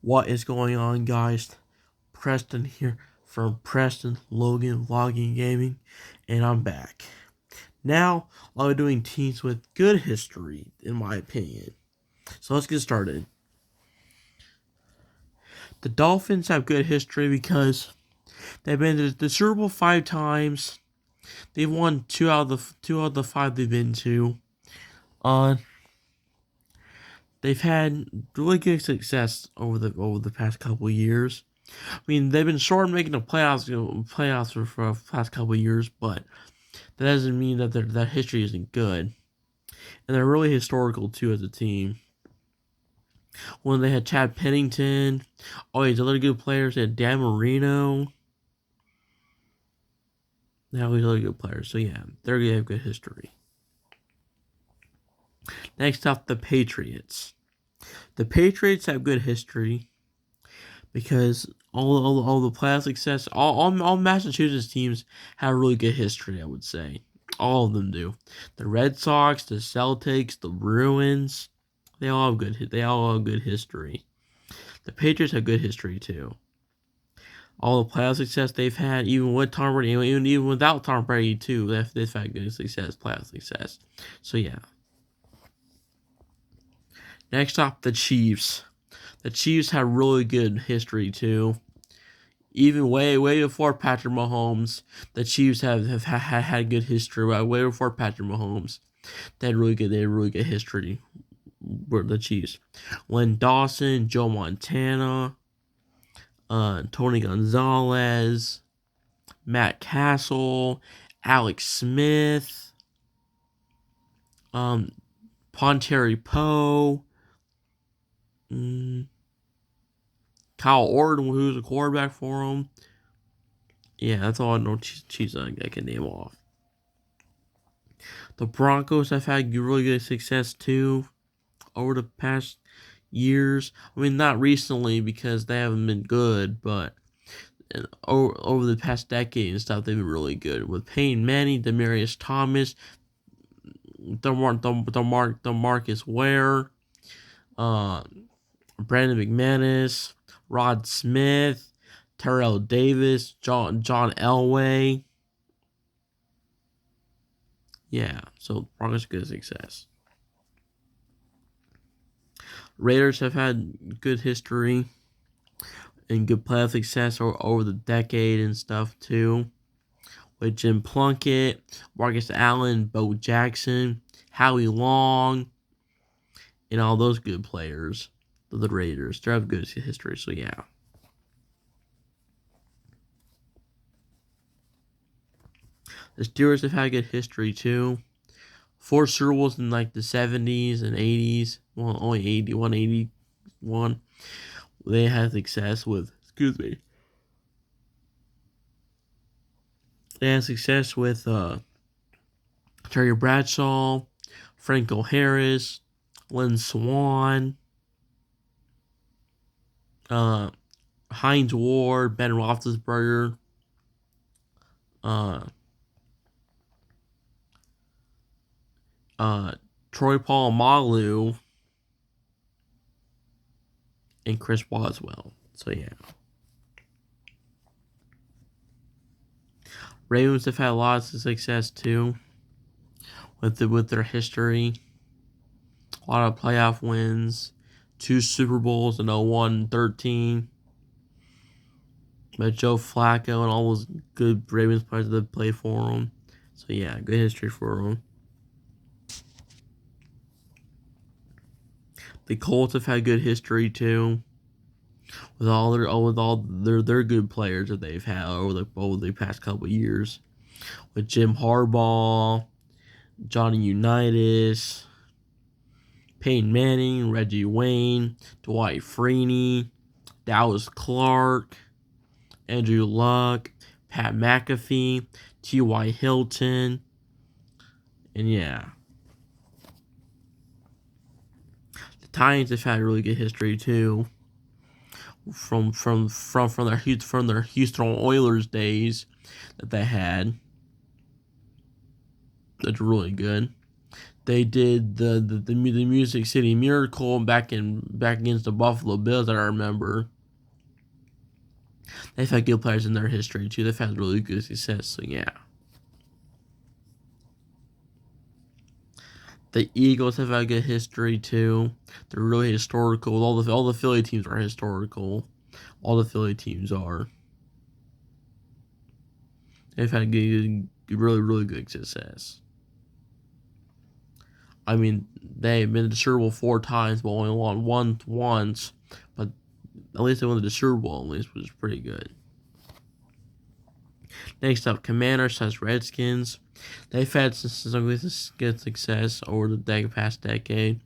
What is going on, guys? Preston here from Preston Logan Vlogging Gaming, and I'm back. Now, I'll be doing teams with good history, in my opinion. So let's get started. The Dolphins have good history because they've been to the Super Bowl 5 times. They've won two out of the 5 they've been to. They've had really good success over the past couple of years. I mean, they've been short of making the playoffs for the past couple of years, but that doesn't mean that that history isn't good. And they're really historical too as a team. When they had Chad Pennington, these other good players. They had Dan Marino. Now these other good players. So yeah, they're gonna have good history. Next up, the Patriots. The Patriots have good history because all the playoff success, all Massachusetts teams have really good history, I would say. All of them do. The Red Sox, the Celtics, the Bruins, they all have good history. The Patriots have good history too. All the playoff success they've had, even with Tom Brady, even without Tom Brady too, they've had good success, playoff success. So yeah. Next up, the Chiefs. The Chiefs have really good history too. Even way before Patrick Mahomes, the Chiefs have had good history. Way before Patrick Mahomes, they had really good history. Were the Chiefs. Len Dawson, Joe Montana, Tony Gonzalez, Matt Castle, Alex Smith, Ponteri Poe, Kyle Orton, who's a quarterback for him. Yeah, that's all I know. Chiefs I can name off. The Broncos have had really good success too over the past years. I mean, not recently because they haven't been good, but over the past decade and stuff, they've been really good. With Peyton Manning, Demaryius Thomas, DeMarcus Ware, Brandon McManus, Rod Smith, Terrell Davis, John Elway. Yeah, so Broncos good success. Raiders have had good history and good playoff success over the decade and stuff too. With Jim Plunkett, Marcus Allen, Bo Jackson, Howie Long, and all those good players. The Raiders, they have good history, so yeah. The Steelers have had good history too. 4 Super Bowls in like the 70s and 80s. Well, only 81. They had success with, They had success with Terry Bradshaw, Franco Harris, Lynn Swan, Hines Ward, Ben Roethlisberger, Troy Polamalu, and Chris Boswell. So yeah. Ravens have had lots of success too with their history. A lot of playoff wins, 2 Super Bowls in 01, 13. But Joe Flacco and all those good Ravens players that played for him. So yeah, good history for them. The Colts have had good history too, with all their good players that they've had over the past couple of years, with Jim Harbaugh, Johnny Unitas, Peyton Manning, Reggie Wayne, Dwight Freeney, Dallas Clark, Andrew Luck, Pat McAfee, T.Y. Hilton, and yeah. The Titans have had really good history too, from their Houston Oilers days that they had. That's really good. They did the Music City Miracle back against the Buffalo Bills that I remember. They've had good players in their history too. They've had really good success. So yeah. The Eagles have had good history too. They're really historical. All the Philly teams are historical. All the Philly teams are. They've had really good success. I mean, they've been to the Super Bowl 4 times, but only won once. But at least they won the Super Bowl, at least, which is pretty good. Next up, Commanders / Redskins. They've had some good success over the past decade.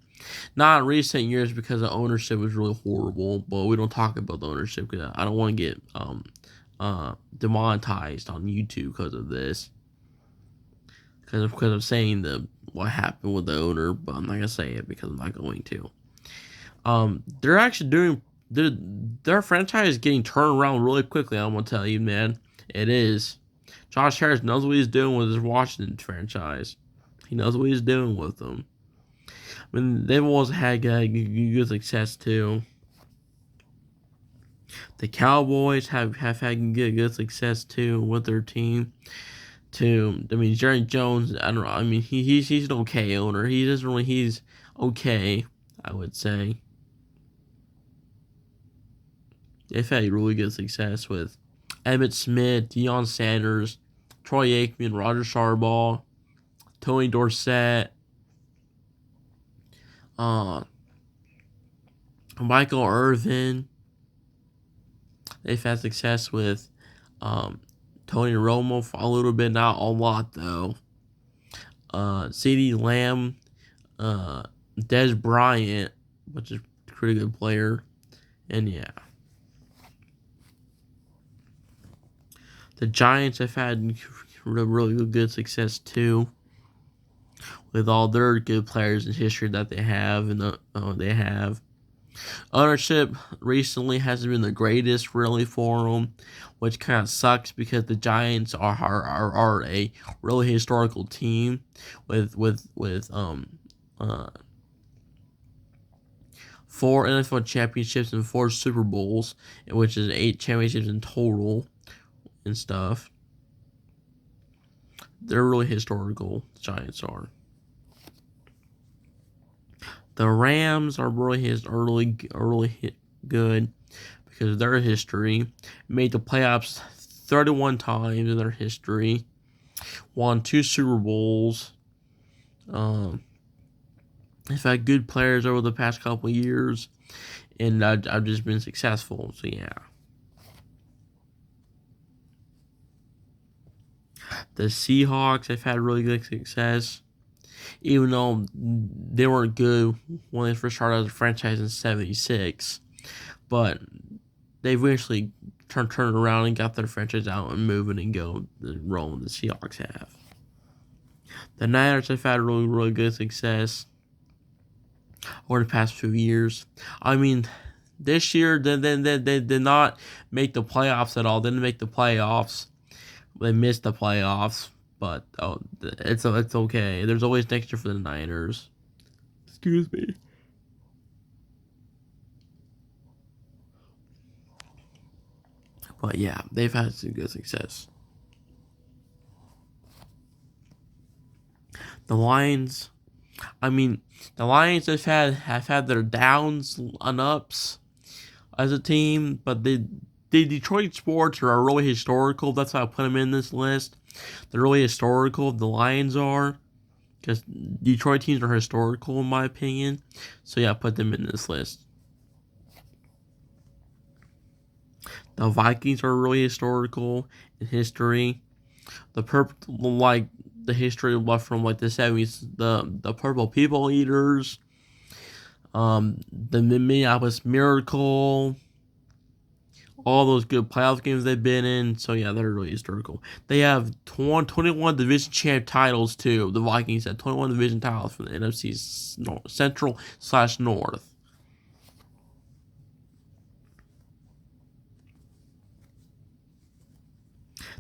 Not in recent years because the ownership was really horrible, but we don't talk about the ownership because I don't want to get demonetized on YouTube because of this. Because of saying what happened with the owner, but I'm not gonna say it because I'm not going to. They're actually doing their franchise is getting turned around really quickly. I'm gonna tell you, man, it is. Josh Harris knows what he's doing with his Washington franchise. He knows what he's doing with them. I mean, they've always had good success too. The Cowboys have had good success too with their team. Too. I mean, Jerry Jones. I don't know. I mean, he's an okay owner. He's okay. I would say. They've had really good success with Emmitt Smith, Deion Sanders, Troy Aikman, Roger Staubach, Tony Dorsett, Michael Irvin. They've had success with Tony Romo for a little bit, not a lot though. CeeDee Lamb, Dez Bryant, which is a pretty good player, and yeah. The Giants have had really good success too, with all their good players in history that they have, and they have. Ownership recently hasn't been the greatest really for them, which kind of sucks because the Giants are a really historical team with 4 NFL championships and 4 Super Bowls, which is 8 championships in total and stuff. They're really historical. The Giants are. The Rams are really good because of their history. Made the playoffs 31 times in their history. Won 2 Super Bowls. They've had good players over the past couple of years, and I've just been successful. So yeah. The Seahawks have had really good success, even though they weren't good when they first started as a franchise in '76. But they eventually turned around and got their franchise out and moving and rolling. The Seahawks have. The Niners have had really good success over the past few years. I mean, this year they did not make the playoffs at all. They didn't make the playoffs. They missed the playoffs, but it's okay. There's always next year for the Niners. Excuse me. But yeah, they've had some good success. The Lions, the Lions have had their downs and ups as a team, but the Detroit sports are really historical. That's why I put them in this list. They're really historical. The Lions are, because Detroit teams are historical in my opinion. So yeah, I put them in this list. The Vikings are really historical in history. The history from the 70s, the Purple People Eaters, the Minneapolis Miracle, all those good playoff games they've been in. So yeah, they're really historical. They have 21 division champ titles too. The Vikings have 21 division titles from the NFC Central / North.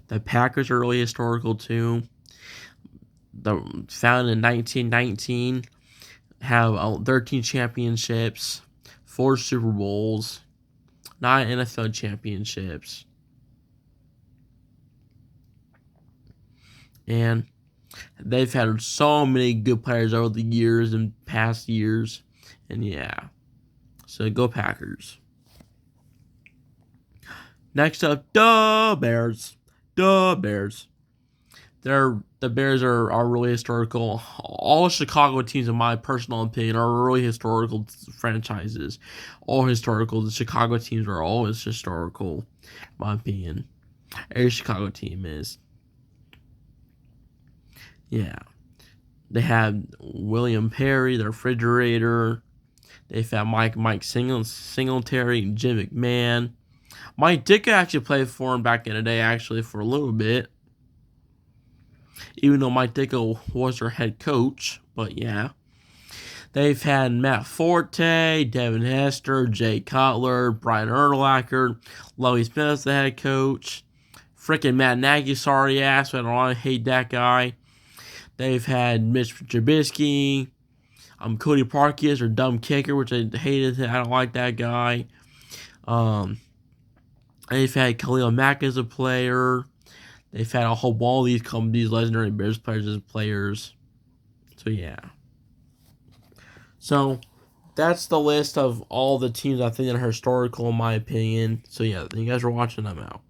The Packers are really historical too. founded in 1919, have 13 championships, 4 Super Bowls, 9 NFL championships, and they've had so many good players over the years and past years, and yeah, so go Packers. Next up, the Bears. The Bears. The Bears are really historical. All Chicago teams, in my personal opinion, are really historical franchises. All historical. The Chicago teams are always historical, in my opinion. Every Chicago team is. Yeah. They have William Perry, the refrigerator. They've had Mike Singletary, Jim McMahon. Mike Ditka actually played for him back in the day, actually, for a little bit. Even though Mike Ditka was their head coach. But yeah. They've had Matt Forte, Devin Hester, Jay Cutler, Brian Urlacher, Lovie Smith as the head coach. Freaking Matt Nagy, sorry ass, but I hate that guy. They've had Mitch Trubisky, Cody Parkey, or dumb kicker, which I hated. I don't like that guy. They've had Khalil Mack as a player. They've had a whole all these legendary Bears players as players. So yeah. So that's the list of all the teams I think that are historical in my opinion. So yeah, thank you guys for watching. I'm out.